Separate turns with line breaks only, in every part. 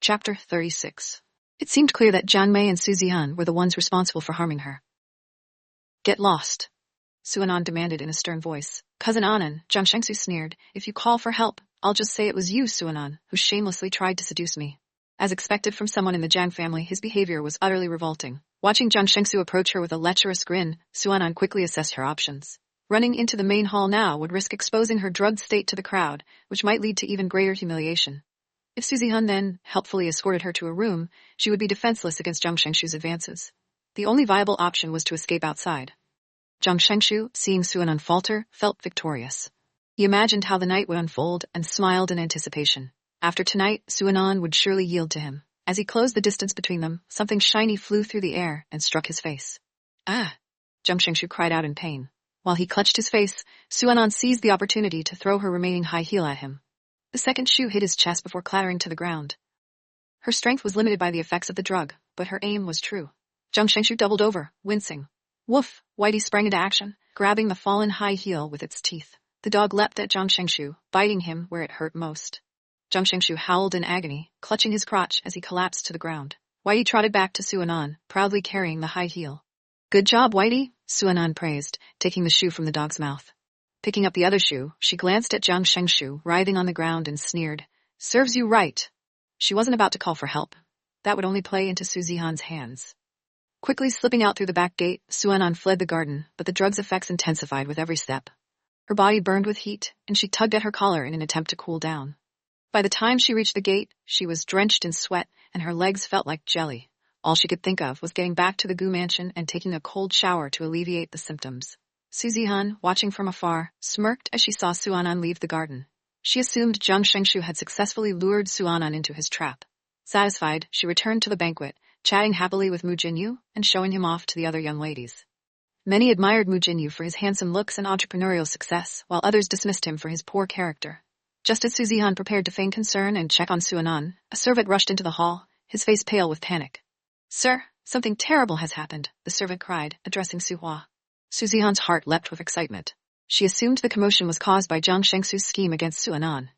Chapter 36. It seemed clear that Jiang Mei and Su Zihan were the ones responsible for harming her. Get lost, Su Anan demanded in a stern voice. Cousin Anan, Jiang Shengsu sneered, if you call for help, I'll just say it was you, Su Anan, who shamelessly tried to seduce me. As expected from someone in the Jiang family, his behavior was utterly revolting. Watching Jiang Shengsu approach her with a lecherous grin, Su Anan quickly assessed her options. Running into the main hall now would risk exposing her drugged state to the crowd, which might lead to even greater humiliation. If Su Zihan then helpfully escorted her to a room, she would be defenseless against Jiang Shengshu's advances. The only viable option was to escape outside. Jiang Shengshu, seeing Su Anan falter, felt victorious. He imagined how the night would unfold and smiled in anticipation. After tonight, Su Anan would surely yield to him. As he closed the distance between them, something shiny flew through the air and struck his face. Ah! Jiang Shengshu cried out in pain. While he clutched his face, Su Anan seized the opportunity to throw her remaining high heel at him. The second shoe hit his chest before clattering to the ground. Her strength was limited by the effects of the drug, but her aim was true. Jiang Shengshu doubled over, wincing. Woof! Whitey sprang into action, grabbing the fallen high heel with its teeth. The dog leapt at Jiang Shengshu, biting him where it hurt most. Jiang Shengshu howled in agony, clutching his crotch as he collapsed to the ground. Whitey trotted back to Su Anan, proudly carrying the high heel. Good job, Whitey, Su Anan praised, taking the shoe from the dog's mouth. Picking up the other shoe, she glanced at Jiang Shengshu, writhing on the ground, and sneered. Serves you right. She wasn't about to call for help. That would only play into Su Zihan's hands. Quickly slipping out through the back gate, Su Anan fled the garden, but the drug's effects intensified with every step. Her body burned with heat, and she tugged at her collar in an attempt to cool down. By the time she reached the gate, she was drenched in sweat, and her legs felt like jelly. All she could think of was getting back to the Gu mansion and taking a cold shower to alleviate the symptoms. Su Zihan, watching from afar, smirked as she saw Su Anan leave the garden. She assumed Jiang Shengshu had successfully lured Su Anan into his trap. Satisfied, she returned to the banquet, chatting happily with Mu Jinyu and showing him off to the other young ladies. Many admired Mu Jinyu for his handsome looks and entrepreneurial success, while others dismissed him for his poor character. Just as Su Zihan prepared to feign concern and check on Su Anan, a servant rushed into the hall, his face pale with panic. Sir, something terrible has happened, the servant cried, addressing Su Hua. Su Zihan's heart leapt with excitement. She assumed the commotion was caused by Jiang Shengsu's scheme against Su Anan.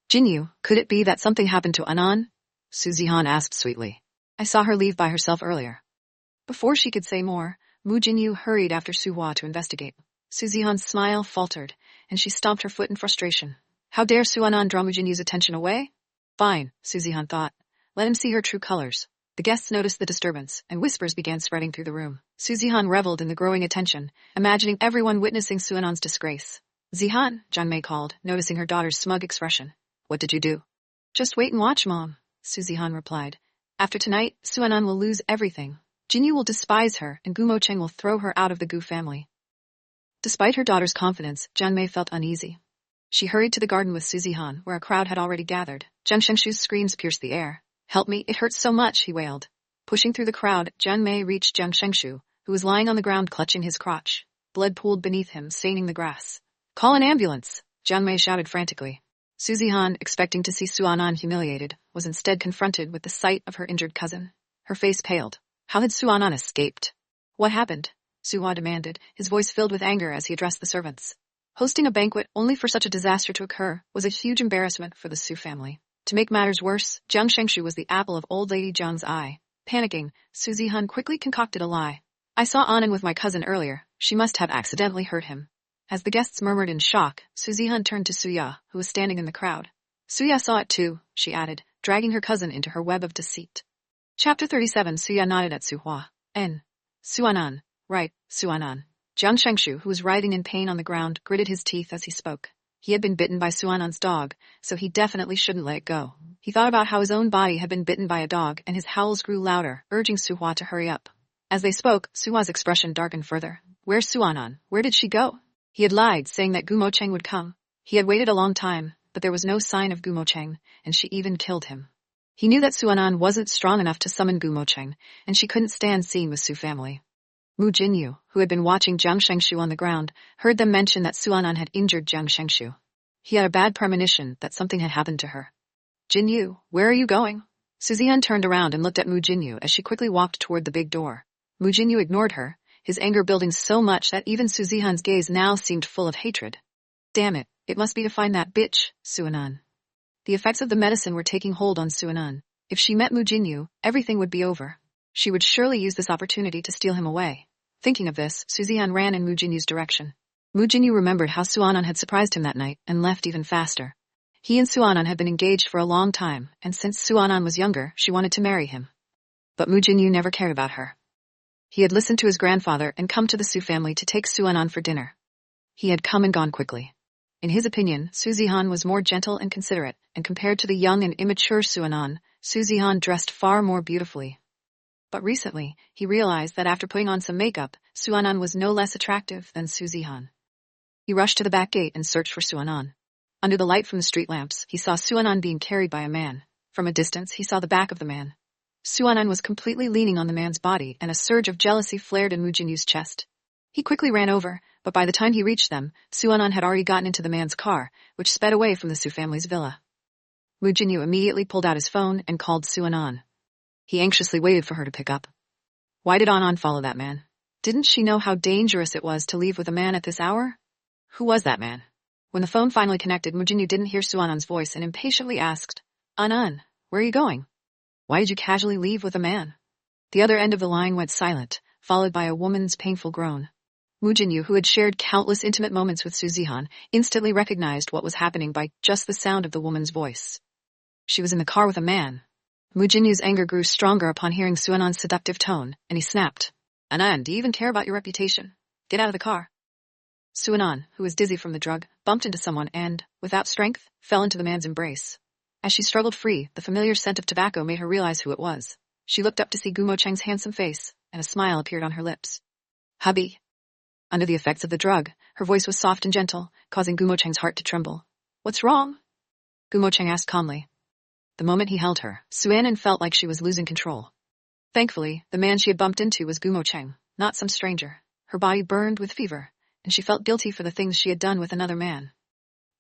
Jinyu, could it be that something happened to Anan? Su Zihan asked sweetly. I saw her leave by herself earlier. Before she could say more, Mu Jinyu hurried after Su Hua to investigate. Su Zihan's smile faltered, and she stomped her foot in frustration. How dare Su Anan draw Mu Jinyu's attention away? Fine, Su Zihan thought. Let him see her true colors. The guests noticed the disturbance, and whispers began spreading through the room. Su Zihan reveled in the growing attention, imagining everyone witnessing Su Anan's disgrace. Zihan, Jiang Mei called, noticing her daughter's smug expression. What did you do? Just wait and watch, Mom, Su Zihan replied. After tonight, Su Anan will lose everything. Jinyu will despise her, and Gu Mocheng will throw her out of the Gu family. Despite her daughter's confidence, Jiang Mei felt uneasy. She hurried to the garden with Su Zihan, where a crowd had already gathered. Jiang Shengshu's screams pierced the air. Help me, it hurts so much, he wailed. Pushing through the crowd, Jiang Mei reached Jiang Shengshu, who was lying on the ground clutching his crotch. Blood pooled beneath him, staining the grass. Call an ambulance, Jiang Mei shouted frantically. Su Zihan, expecting to see Su Anan humiliated, was instead confronted with the sight of her injured cousin. Her face paled. How had Su Anan escaped? What happened? Su Hua demanded, his voice filled with anger as he addressed the servants. Hosting a banquet only for such a disaster to occur was a huge embarrassment for the Su family. To make matters worse, Jiang Shengshu was the apple of old lady Jiang's eye. Panicking, Su Zihan quickly concocted a lie. I saw Anan with my cousin earlier. She must have accidentally hurt him. As the guests murmured in shock, Su Zihan turned to Suya, who was standing in the crowd. Suya saw it too, she added, dragging her cousin into her web of deceit. Chapter 37. Suya nodded at Su Hua. Su Anan. Right, Su Anan. Jiang Shengshu, who was writhing in pain on the ground, gritted his teeth as he spoke. He had been bitten by Su Anan's dog, so he definitely shouldn't let it go. He thought about how his own body had been bitten by a dog, and his howls grew louder, urging Su Hua to hurry up. As they spoke, Su Hua's expression darkened further. Where's Su Anan? Where did she go? He had lied, saying that Gu Mocheng would come. He had waited a long time, but there was no sign of Gu Mocheng, and she even killed him. He knew that Su Anan wasn't strong enough to summon Gu Mocheng, and she couldn't stand seeing the Su family. Mu Jinyu, who had been watching Jiang Shengshu on the ground, heard them mention that Su Anan had injured Jiang Shengshu. He had a bad premonition that something had happened to her. Jinyu, where are you going? Su Zihan turned around and looked at Mu Jinyu as she quickly walked toward the big door. Mu Jinyu ignored her, his anger building so much that even Su Zihan's gaze now seemed full of hatred. Damn it, it must be to find that bitch, Su Anan. The effects of the medicine were taking hold on Suanan. If she met Mu Jinyu, everything would be over. She would surely use this opportunity to steal him away. Thinking of this, Suzihan ran in Mu Jinyu's direction. Mu Jinyu remembered how Suanan had surprised him that night and left even faster. He and Suanan had been engaged for a long time, and since Suanan was younger, she wanted to marry him. But Mu Jinyu never cared about her. He had listened to his grandfather and come to the Su family to take Suanan for dinner. He had come and gone quickly. In his opinion, Suzihan was more gentle and considerate, and compared to the young and immature Suanan, Suzihan dressed far more beautifully. But recently, he realized that after putting on some makeup, Suanan was no less attractive than Suzihan. He rushed to the back gate and searched for Suanan. Under the light from the street lamps, he saw Suanan being carried by a man. From a distance, he saw the back of the man. Suanan was completely leaning on the man's body, and a surge of jealousy flared in Mu Jinyu's chest. He quickly ran over, but by the time he reached them, Suanan had already gotten into the man's car, which sped away from the Su family's villa. Mu Jinyu immediately pulled out his phone and called Suanan. He anxiously waited for her to pick up. Why did Anan follow that man? Didn't she know how dangerous it was to leave with a man at this hour? Who was that man? When the phone finally connected, Mu Jinyu didn't hear Suanan's voice and impatiently asked, Anan, where are you going? Why did you casually leave with a man? The other end of the line went silent, followed by a woman's painful groan. Mu Jinyu, who had shared countless intimate moments with Suzihan, instantly recognized what was happening by just the sound of the woman's voice. She was in the car with a man. Mu Jinyu's anger grew stronger upon hearing Suanan's seductive tone, and he snapped. Anan, do you even care about your reputation? Get out of the car. Suanan, who was dizzy from the drug, bumped into someone and, without strength, fell into the man's embrace. As she struggled free, the familiar scent of tobacco made her realize who it was. She looked up to see Gumo Cheng's handsome face, and a smile appeared on her lips. Hubby. Under the effects of the drug, her voice was soft and gentle, causing Gumo Cheng's heart to tremble. What's wrong? Gumo Cheng asked calmly. The moment he held her, Suanan felt like she was losing control. Thankfully, the man she had bumped into was Gumo Cheng, not some stranger. Her body burned with fever, and she felt guilty for the things she had done with another man.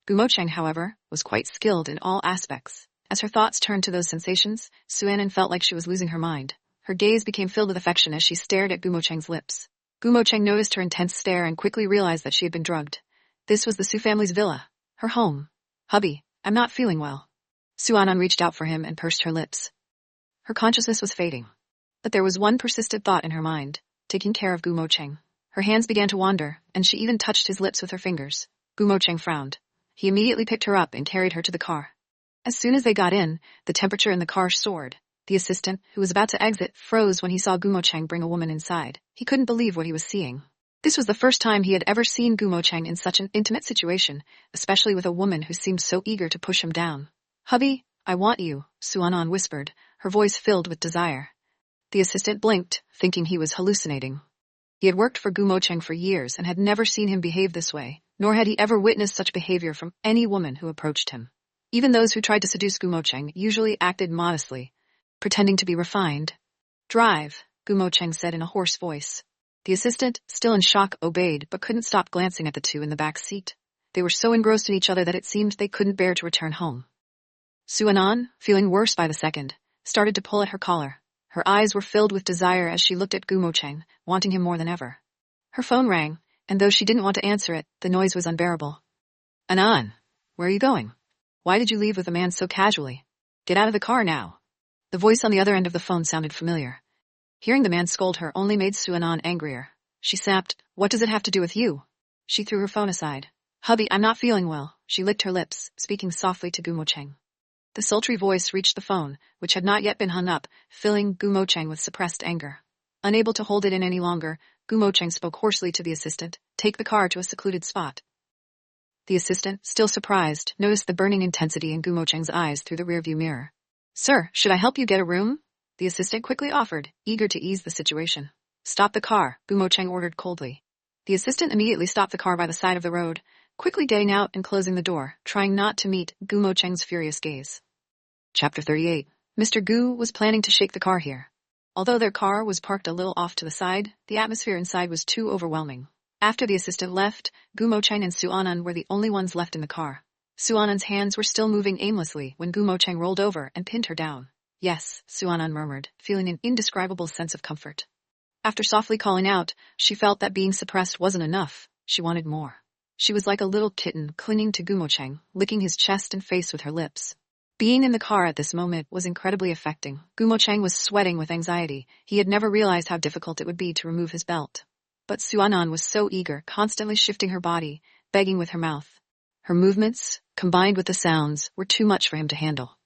Gumo Cheng, however, was quite skilled in all aspects. As her thoughts turned to those sensations, Suanan felt like she was losing her mind. Her gaze became filled with affection as she stared at Gumo Cheng's lips. Gumo Cheng noticed her intense stare and quickly realized that she had been drugged. This was the Su family's villa, her home. Hubby, I'm not feeling well. Suanan reached out for him and pursed her lips. Her consciousness was fading. But there was one persistent thought in her mind, taking care of Gumo Cheng. Her hands began to wander, and she even touched his lips with her fingers. Gumo Cheng frowned. He immediately picked her up and carried her to the car. As soon as they got in, the temperature in the car soared. The assistant, who was about to exit, froze when he saw Gumo Cheng bring a woman inside. He couldn't believe what he was seeing. This was the first time he had ever seen Gumo Cheng in such an intimate situation, especially with a woman who seemed so eager to push him down. Hubby, I want you, Suanan whispered, her voice filled with desire. The assistant blinked, thinking he was hallucinating. He had worked for Gumo Cheng for years and had never seen him behave this way, nor had he ever witnessed such behavior from any woman who approached him. Even those who tried to seduce Gumo Cheng usually acted modestly, pretending to be refined. Drive, Gumo Cheng said in a hoarse voice. The assistant, still in shock, obeyed but couldn't stop glancing at the two in the back seat. They were so engrossed in each other that it seemed they couldn't bear to return home. Suanan, feeling worse by the second, started to pull at her collar. Her eyes were filled with desire as she looked at Gumo Cheng, wanting him more than ever. Her phone rang, and though she didn't want to answer it, the noise was unbearable. Anan, where are you going? Why did you leave with a man so casually? Get out of the car now. The voice on the other end of the phone sounded familiar. Hearing the man scold her only made Suanan angrier. She snapped, What does it have to do with you? She threw her phone aside. Hubby, I'm not feeling well. She licked her lips, speaking softly to Gumo Cheng. The sultry voice reached the phone, which had not yet been hung up, filling Gumo Cheng with suppressed anger. Unable to hold it in any longer, Gumo Cheng spoke hoarsely to the assistant, Take the car to a secluded spot. The assistant, still surprised, noticed the burning intensity in Gumo Cheng's eyes through the rearview mirror. Sir, should I help you get a room? The assistant quickly offered, eager to ease the situation. Stop the car, Gumo Cheng ordered coldly. The assistant immediately stopped the car by the side of the road, quickly getting out and closing the door, trying not to meet Gumo Cheng's furious gaze. Chapter 38. Mr. Gu was planning to shake the car here. Although their car was parked a little off to the side, the atmosphere inside was too overwhelming. After the assistant left, Gumo Cheng and Suanan were the only ones left in the car. Suanan's hands were still moving aimlessly when Gumo Cheng rolled over and pinned her down. Yes, Suanan murmured, feeling an indescribable sense of comfort. After softly calling out, she felt that being suppressed wasn't enough. She wanted more. She was like a little kitten clinging to Gumo Cheng, licking his chest and face with her lips. Being in the car at this moment was incredibly affecting. Gumo Cheng was sweating with anxiety. He had never realized how difficult it would be to remove his belt. But Suanan was so eager, constantly shifting her body, begging with her mouth. Her movements, combined with the sounds, were too much for him to handle.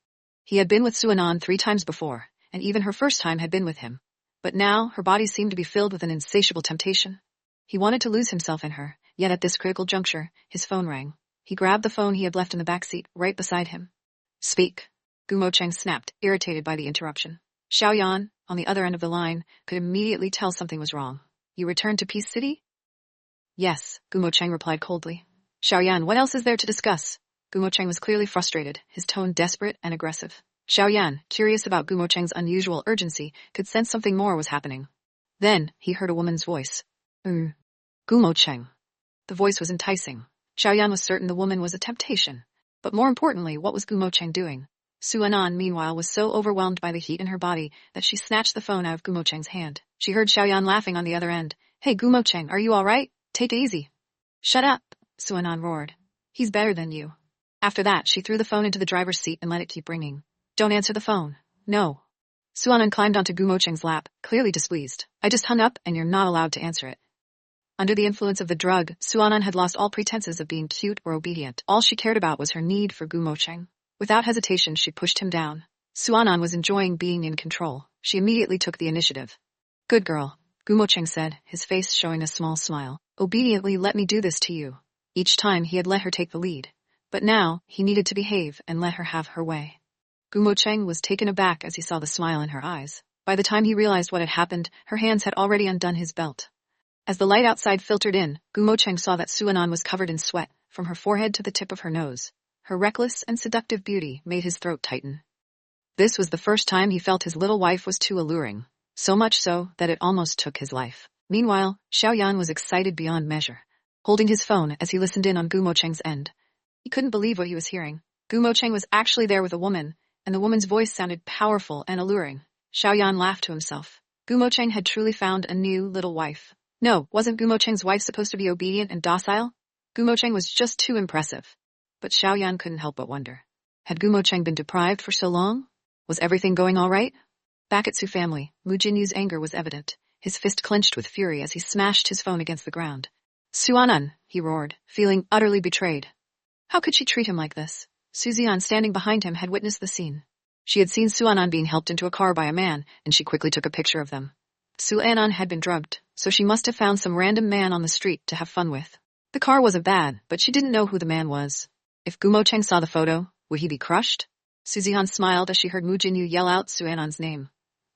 He had been with Suanan 3 times before, and even her first time had been with him. But now, her body seemed to be filled with an insatiable temptation. He wanted to lose himself in her, yet at this critical juncture, his phone rang. He grabbed the phone he had left in the back seat, right beside him. Speak. Gumo Cheng snapped, irritated by the interruption. Xiaoyan, on the other end of the line, could immediately tell something was wrong. You returned to Peace City? Yes, Gumo Cheng replied coldly. Xiaoyan, what else is there to discuss? Gumo Cheng was clearly frustrated, his tone desperate and aggressive. Xiaoyan, curious about Gumo Cheng's unusual urgency, could sense something more was happening. Then, he heard a woman's voice. Gumo Cheng. The voice was enticing. Xiaoyan was certain the woman was a temptation. But more importantly, what was Gumo Cheng doing? Suanan, meanwhile, was so overwhelmed by the heat in her body that she snatched the phone out of Gumo Cheng's hand. She heard Xiaoyan laughing on the other end. Hey Gumo Cheng, are you alright? Take it easy. Shut up, Suanan roared. He's better than you. After that, she threw the phone into the driver's seat and let it keep ringing. Don't answer the phone. No. Suanan climbed onto Gumo Cheng's lap, clearly displeased. I just hung up and you're not allowed to answer it. Under the influence of the drug, Suanan had lost all pretenses of being cute or obedient. All she cared about was her need for Gumo Cheng. Without hesitation, she pushed him down. Suanan was enjoying being in control. She immediately took the initiative. Good girl, Gumo Cheng said, his face showing a small smile. Obediently let me do this to you. Each time he had let her take the lead. But now, he needed to behave and let her have her way. Gumo Cheng was taken aback as he saw the smile in her eyes. By the time he realized what had happened, her hands had already undone his belt. As the light outside filtered in, Gumo Cheng saw that Suanan was covered in sweat, from her forehead to the tip of her nose. Her reckless and seductive beauty made his throat tighten. This was the first time he felt his little wife was too alluring. So much so that it almost took his life. Meanwhile, Xiaoyan was excited beyond measure, holding his phone as he listened in on Gumo Cheng's end. He couldn't believe what he was hearing. Gumo Cheng was actually there with a woman, and the woman's voice sounded powerful and alluring. Xiaoyan laughed to himself. Gumo Cheng had truly found a new little wife. No, wasn't Gumo Cheng's wife supposed to be obedient and docile? Gumo Cheng was just too impressive. But Xiaoyan couldn't help but wonder. Had Gumo Cheng been deprived for so long? Was everything going all right? Back at Su family, Mu Jinyu's anger was evident. His fist clenched with fury as he smashed his phone against the ground. Suanan, he roared, feeling utterly betrayed. How could she treat him like this? Suzian, standing behind him, had witnessed the scene. She had seen Suanan being helped into a car by a man, and she quickly took a picture of them. Suanan had been drugged, so she must have found some random man on the street to have fun with. The car wasn't bad, but she didn't know who the man was. If Gumo Cheng saw the photo, would he be crushed? Suzian smiled as she heard Mu Jinyu yell out Suanan's name.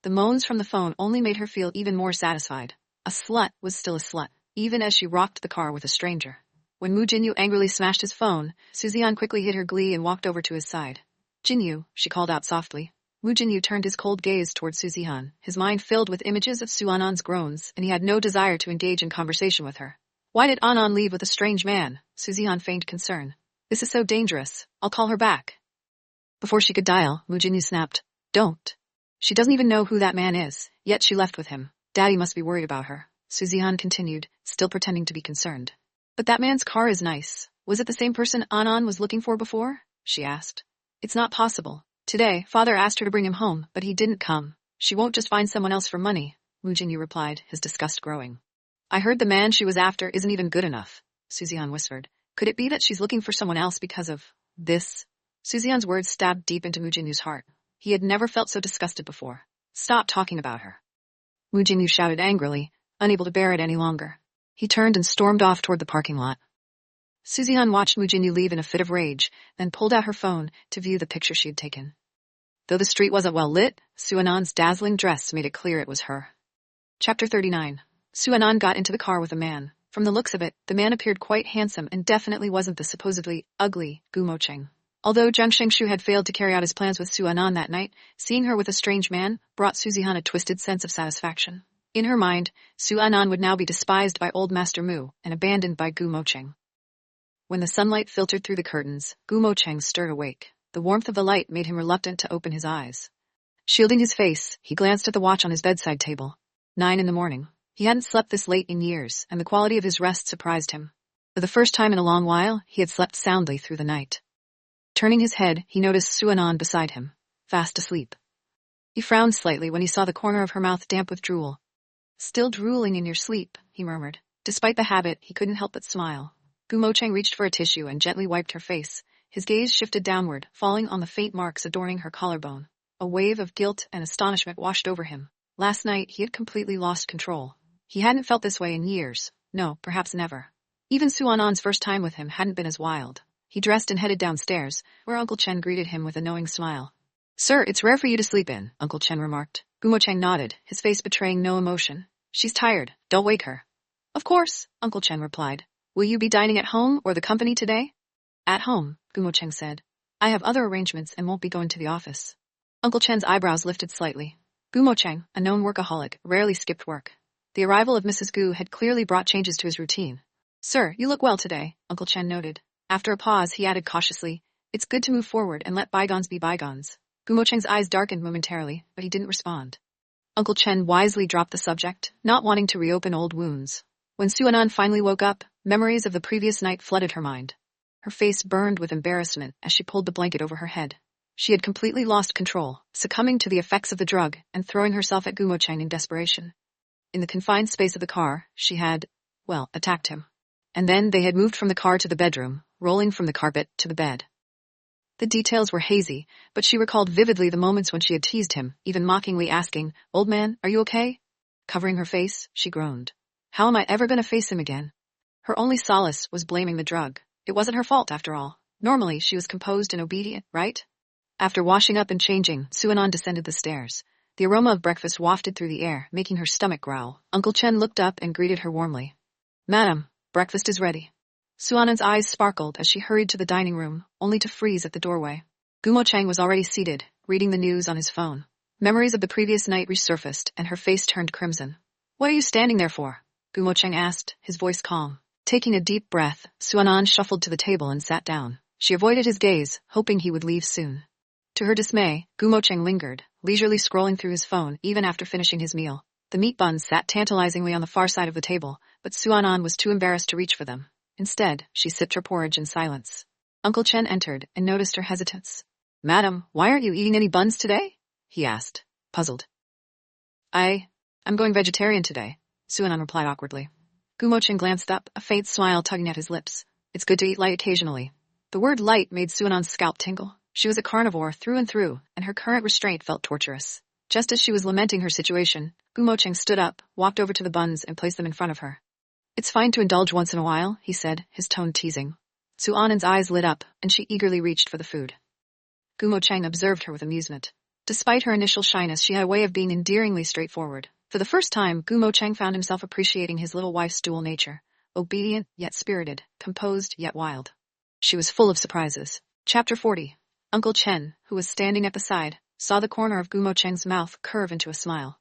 The moans from the phone only made her feel even more satisfied. A slut was still a slut, even as she rocked the car with a stranger. When Mu Jinyu angrily smashed his phone, Suzian quickly hid her glee and walked over to his side. Jinyu, she called out softly. Mu Jinyu turned his cold gaze toward Suzian, his mind filled with images of Suanan's groans, and he had no desire to engage in conversation with her. Why did Anan leave with a strange man? Suzian feigned concern. This is so dangerous. I'll call her back. Before she could dial, Mu Jinyu snapped. Don't. She doesn't even know who that man is, yet she left with him. Daddy must be worried about her. Suzian continued, still pretending to be concerned. But that man's car is nice. Was it the same person Anan was looking for before? She asked. It's not possible. Today, father asked her to bring him home, but he didn't come. She won't just find someone else for money, Mu Jinyu replied, his disgust growing. I heard the man she was after isn't even good enough, Suzian whispered. Could it be that she's looking for someone else because of this? Suzian's words stabbed deep into Mu Jinyu's heart. He had never felt so disgusted before. Stop talking about her. Mu Jinyu shouted angrily, unable to bear it any longer. He turned and stormed off toward the parking lot. Suzian watched Mu Jinyu leave in a fit of rage, then pulled out her phone to view the picture she had taken. Though the street wasn't well lit, Suanan's dazzling dress made it clear it was her. Chapter 39. Suanan got into the car with a man. From the looks of it, the man appeared quite handsome and definitely wasn't the supposedly ugly Gumo Cheng. Although Zhang Shengshu had failed to carry out his plans with Suanan that night, seeing her with a strange man brought Suzihan a twisted sense of satisfaction. In her mind, Suanan would now be despised by old Master Mu and abandoned by Gumo Cheng. When the sunlight filtered through the curtains, Gumo Cheng stirred awake. The warmth of the light made him reluctant to open his eyes. Shielding his face, he glanced at the watch on his bedside table. 9 a.m. He hadn't slept this late in years, and the quality of his rest surprised him. For the first time in a long while, he had slept soundly through the night. Turning his head, he noticed Suanan beside him, fast asleep. He frowned slightly when he saw the corner of her mouth damp with drool. Still drooling in your sleep, he murmured. Despite the habit, he couldn't help but smile. Gumo Cheng reached for a tissue and gently wiped her face. His gaze shifted downward, falling on the faint marks adorning her collarbone. A wave of guilt and astonishment washed over him. Last night, he had completely lost control. He hadn't felt this way in years. No, perhaps never. Even Suanan's first time with him hadn't been as wild. He dressed and headed downstairs, where Uncle Chen greeted him with a knowing smile. Sir, it's rare for you to sleep in, Uncle Chen remarked. Gumo Cheng nodded, his face betraying no emotion. She's tired. Don't wake her. Of course, Uncle Chen replied. Will you be dining at home or the company today? At home, Gumo Cheng said. I have other arrangements and won't be going to the office. Uncle Chen's eyebrows lifted slightly. Gumo Cheng, a known workaholic, rarely skipped work. The arrival of Mrs. Gu had clearly brought changes to his routine. Sir, you look well today, Uncle Chen noted. After a pause, he added cautiously, it's good to move forward and let bygones be bygones. Gumo Cheng's eyes darkened momentarily, but he didn't respond. Uncle Chen wisely dropped the subject, not wanting to reopen old wounds. When Suanan finally woke up, memories of the previous night flooded her mind. Her face burned with embarrassment as she pulled the blanket over her head. She had completely lost control, succumbing to the effects of the drug and throwing herself at Gumo Cheng in desperation. In the confined space of the car, she had, attacked him. And then they had moved from the car to the bedroom, rolling from the carpet to the bed. The details were hazy, but she recalled vividly the moments when she had teased him, even mockingly asking, Old man, are you okay? Covering her face, she groaned. How am I ever going to face him again? Her only solace was blaming the drug. It wasn't her fault, after all. Normally, she was composed and obedient, right? After washing up and changing, Suanan descended the stairs. The aroma of breakfast wafted through the air, making her stomach growl. Uncle Chen looked up and greeted her warmly. Madam, breakfast is ready. Suanan's eyes sparkled as she hurried to the dining room, only to freeze at the doorway. Gumo Cheng was already seated, reading the news on his phone. Memories of the previous night resurfaced, and her face turned crimson. What are you standing there for? Gumo Cheng asked, his voice calm. Taking a deep breath, Suanan shuffled to the table and sat down. She avoided his gaze, hoping he would leave soon. To her dismay, Gumo Cheng lingered, leisurely scrolling through his phone even after finishing his meal. The meat buns sat tantalizingly on the far side of the table, but Suanan was too embarrassed to reach for them. Instead, she sipped her porridge in silence. Uncle Chen entered and noticed her hesitance. Madam, why aren't you eating any buns today? He asked, puzzled. I'm going vegetarian today, Suanan replied awkwardly. Gumo Cheng glanced up, a faint smile tugging at his lips. It's good to eat light occasionally. The word light made Suanan's scalp tingle. She was a carnivore through and through, and her current restraint felt torturous. Just as she was lamenting her situation, Gumo Cheng stood up, walked over to the buns and placed them in front of her. It's fine to indulge once in a while, he said, his tone teasing. Suanan's eyes lit up, and she eagerly reached for the food. Gumo Cheng observed her with amusement. Despite her initial shyness, she had a way of being endearingly straightforward. For the first time, Gumo Cheng found himself appreciating his little wife's dual nature. Obedient, yet spirited. Composed, yet wild. She was full of surprises. Chapter 40. Uncle Chen, who was standing at the side, saw the corner of Gumo Cheng's mouth curve into a smile.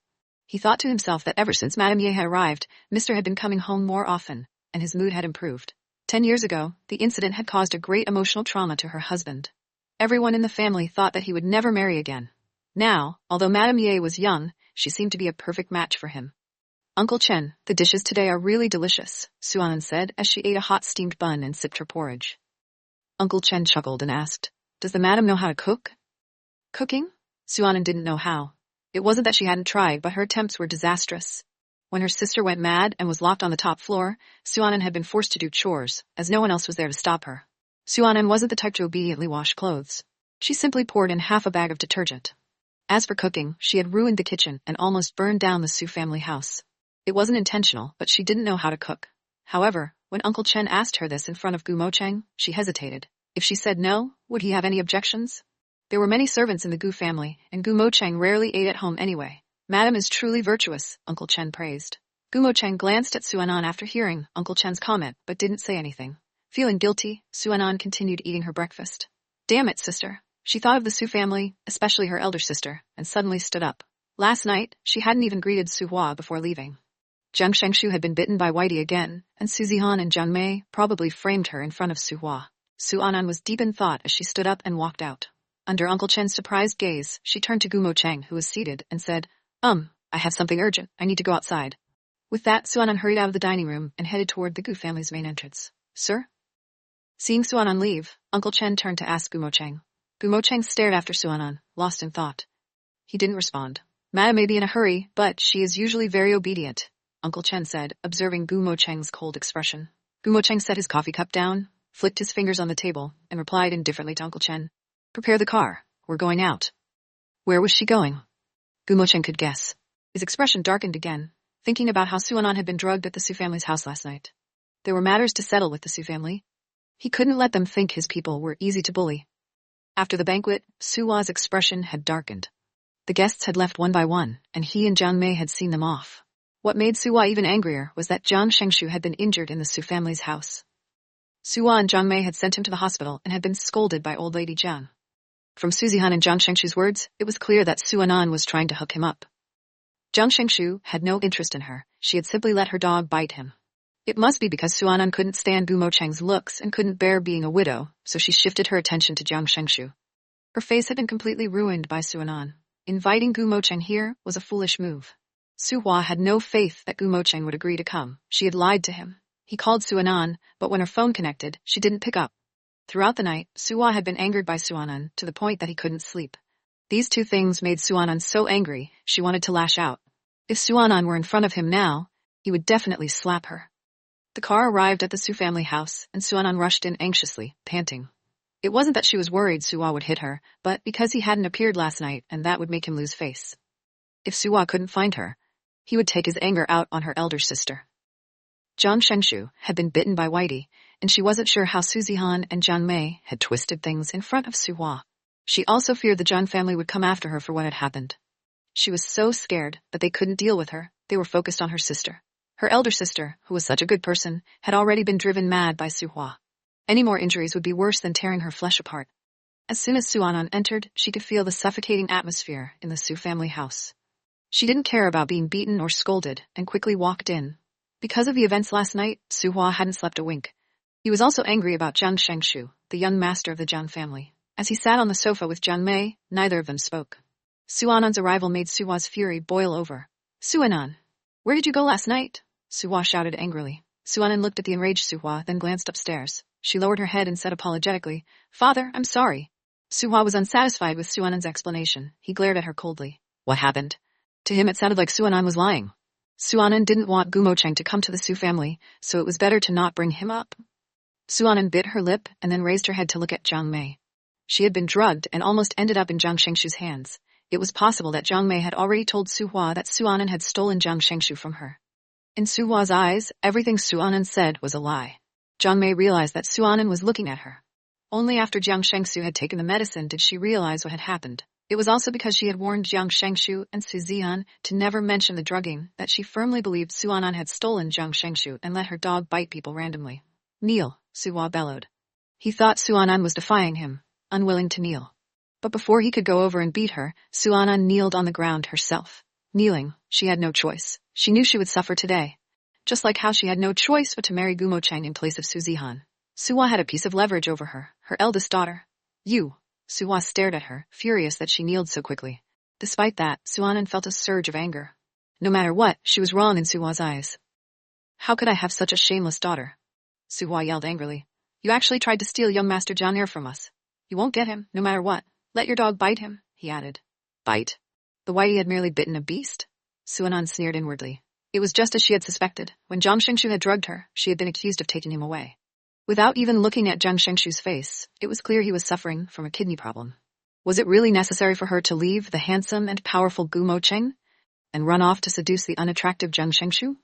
He thought to himself that ever since Madame Ye had arrived, Mr. had been coming home more often, and his mood had improved. 10 years ago, the incident had caused a great emotional trauma to her husband. Everyone in the family thought that he would never marry again. Now, although Madame Ye was young, she seemed to be a perfect match for him. Uncle Chen, the dishes today are really delicious, Suanan said as she ate a hot steamed bun and sipped her porridge. Uncle Chen chuckled and asked, Does the madam know how to cook? Cooking? Suanan didn't know how. It wasn't that she hadn't tried, but her attempts were disastrous. When her sister went mad and was locked on the top floor, Suanan had been forced to do chores, as no one else was there to stop her. Suanan wasn't the type to obediently wash clothes. She simply poured in half a bag of detergent. As for cooking, she had ruined the kitchen and almost burned down the Su family house. It wasn't intentional, but she didn't know how to cook. However, when Uncle Chen asked her this in front of Gumo Cheng, she hesitated. If she said no, would he have any objections? There were many servants in the Gu family, and Gumo Cheng rarely ate at home anyway. Madam is truly virtuous, Uncle Chen praised. Gumo Cheng glanced at Suanan after hearing Uncle Chen's comment, but didn't say anything. Feeling guilty, Suanan continued eating her breakfast. Damn it, sister. She thought of the Su family, especially her elder sister, and suddenly stood up. Last night, she hadn't even greeted Su Hua before leaving. Jiang Shengshu had been bitten by Whitey again, and Su Zihan and Jiang Mei probably framed her in front of Su Hua. Suanan was deep in thought as she stood up and walked out. Under Uncle Chen's surprised gaze, she turned to Gumo Cheng, who was seated, and said, I have something urgent. I need to go outside. With that, Suanan hurried out of the dining room and headed toward the Gu family's main entrance. Sir? Seeing Suanan leave, Uncle Chen turned to ask Gumo Cheng. Gumo Cheng stared after Suanan, lost in thought. He didn't respond. Madam may be in a hurry, but she is usually very obedient, Uncle Chen said, observing Gumo Cheng's cold expression. Gumo Cheng set his coffee cup down, flicked his fingers on the table, and replied indifferently to Uncle Chen. Prepare the car. We're going out. Where was she going? Gumo Cheng could guess. His expression darkened again, thinking about how Suanan had been drugged at the Su family's house last night. There were matters to settle with the Su family. He couldn't let them think his people were easy to bully. After the banquet, Sua's expression had darkened. The guests had left one by one, and he and Jiang Mei had seen them off. What made Sua even angrier was that Jiang Shengshu had been injured in the Su family's house. Sua and Jiang Mei had sent him to the hospital and had been scolded by old lady Jiang. From Su Zihan and Jiang Shengshu's words, it was clear that Suanan was trying to hook him up. Jiang Shengshu had no interest in her. She had simply let her dog bite him. It must be because Suanan couldn't stand Gumo Cheng's looks and couldn't bear being a widow, so she shifted her attention to Jiang Shengshu. Her face had been completely ruined by Suanan. Inviting Gumo Cheng here was a foolish move. Suhua had no faith that Gumo Cheng would agree to come. She had lied to him. He called Suanan, but when her phone connected, she didn't pick up. Throughout the night, Suhua had been angered by Suanan to the point that he couldn't sleep. These two things made Suanan so angry, she wanted to lash out. If Suanan were in front of him now, he would definitely slap her. The car arrived at the Su family house, and Suanan rushed in anxiously, panting. It wasn't that she was worried Suwa would hit her, but because he hadn't appeared last night, and that would make him lose face. If Suwa couldn't find her, he would take his anger out on her elder sister. Jiang Shengshu had been bitten by Whitey, and she wasn't sure how Su Zihan and Jiang Mei had twisted things in front of Suwa. She also feared the Jiang family would come after her for what had happened. She was so scared that they couldn't deal with her. They were focused on her sister. Her elder sister, who was such a good person, had already been driven mad by Suhua. Any more injuries would be worse than tearing her flesh apart. As soon as Suanan entered, she could feel the suffocating atmosphere in the Su family house. She didn't care about being beaten or scolded, and quickly walked in. Because of the events last night, Suhua hadn't slept a wink. He was also angry about Jiang Shengshu, the young master of the Jiang family. As he sat on the sofa with Jiang Mei, neither of them spoke. Suanan's arrival made Suhua's fury boil over. Suanan, where did you go last night? Suhua shouted angrily. Suanan looked at the enraged Suhua, then glanced upstairs. She lowered her head and said apologetically, Father, I'm sorry. Suhua was unsatisfied with Suanan's explanation. He glared at her coldly. What happened? To him it sounded like Suanan was lying. Suanan didn't want Gumo Cheng to come to the Su family, so it was better to not bring him up. Suanan bit her lip and then raised her head to look at Jiang Mei. She had been drugged and almost ended up in Jiang Shengshu's hands. It was possible that Jiang Mei had already told Suhua that Suanan had stolen Jiang Shengshu from her. In Suhua's eyes, everything Suanan said was a lie. Jiang Mei realized that Suanan was looking at her. Only after Jiang Shengshu had taken the medicine did she realize what had happened. It was also because she had warned Jiang Shengshu and Su Zihan to never mention the drugging that she firmly believed Suanan had stolen Jiang Shengshu and let her dog bite people randomly. Kneel, Suhua bellowed. He thought Suanan was defying him, unwilling to kneel. But before he could go over and beat her, Suanan kneeled on the ground herself. Kneeling, she had no choice. She knew she would suffer today. Just like how she had no choice but to marry Gumo Cheng in place of Su Zihan. Suhua had a piece of leverage over her, her eldest daughter. You. Suhua stared at her, furious that she kneeled so quickly. Despite that, Suanan felt a surge of anger. No matter what, she was wrong in Suhua's eyes. How could I have such a shameless daughter? Suhua yelled angrily. You actually tried to steal young Master Billionaire from us. You won't get him, no matter what. Let your dog bite him, he added. Bite? The whitey had merely bitten a beast? Suanan sneered inwardly. It was just as she had suspected. When Jiang Shengshu had drugged her, she had been accused of taking him away. Without even looking at Jiang Shengshu's face, it was clear he was suffering from a kidney problem. Was it really necessary for her to leave the handsome and powerful Gumo Cheng and run off to seduce the unattractive Jiang Shengshu?